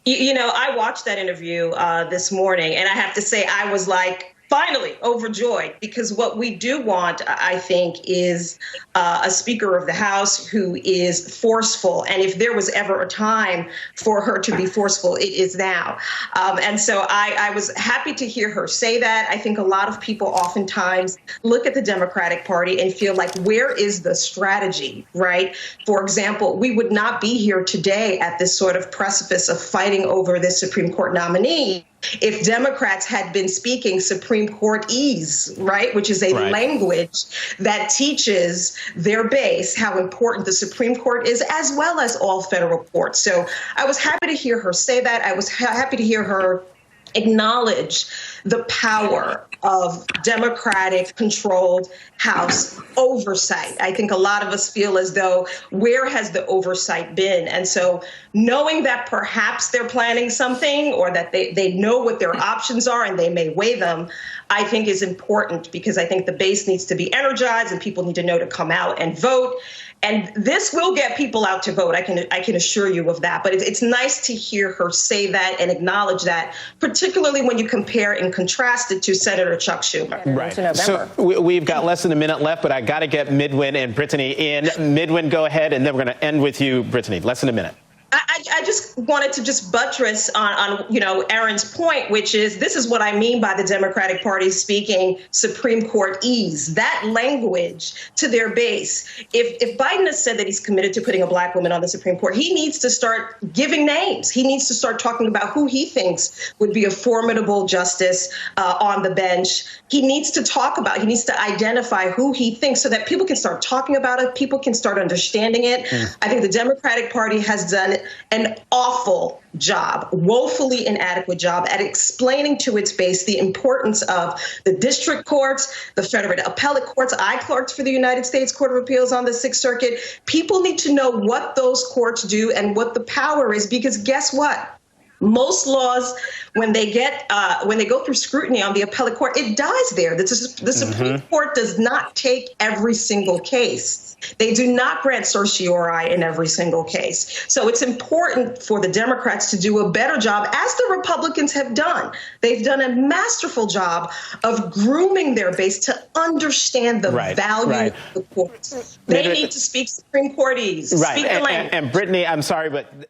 I watched that interview this morning, and I have to say I was like, finally overjoyed, because what we do want, I think, is a Speaker of the House who is forceful. And if there was ever a time for her to be forceful, it is now. And so I was happy to hear her say that. I think a lot of people oftentimes look at the Democratic Party and feel like, where is the strategy, right? For example, we would not be here today at this sort of precipice of fighting over this Supreme Court nominee if Democrats had been speaking Supreme Court-ese, right, which is a language that teaches their base how important the Supreme Court is, as well as all federal courts. So I was happy to hear her say that. I was happy to hear her acknowledge the power of Democratic-controlled House oversight. I think a lot of us feel as though, where has the oversight been? And so knowing that perhaps they're planning something, or that they know what their options are and they may weigh them, I think is important, because I think the base needs to be energized and people need to know to come out and vote. And this will get people out to vote. I can assure you of that. But it's nice to hear her say that and acknowledge that, particularly when you compare and contrast it to Senator Chuck Schumer. Right. So we've got less than a minute left, but I got to get Midwin and Brittany in. Midwin, go ahead, and then we're going to end with you, Brittany. Less than a minute. I just wanted to just buttress on Aaron's point, which is, this is what I mean by the Democratic Party speaking Supreme Court-ese, that language to their base. If Biden has said that he's committed to putting a black woman on the Supreme Court, he needs to start giving names. He needs to start talking about who he thinks would be a formidable justice on the bench. He needs to identify who he thinks, so that people can start talking about it, people can start understanding it. I think the Democratic Party has done an awful job, woefully inadequate job, at explaining to its base the importance of the district courts, the federal appellate courts. I clerked for the United States Court of Appeals on the Sixth Circuit. People need to know what those courts do and what the power is, because guess what? Most laws, when they go through scrutiny on the appellate court, it dies there. The Supreme Court does not take every single case. They do not grant certiorari in every single case. So it's important for the Democrats to do a better job, as the Republicans have done. They've done a masterful job of grooming their base to understand the value of the courts. They need to speak Supreme Courtese. Speak the language. And Brittany, I'm sorry, but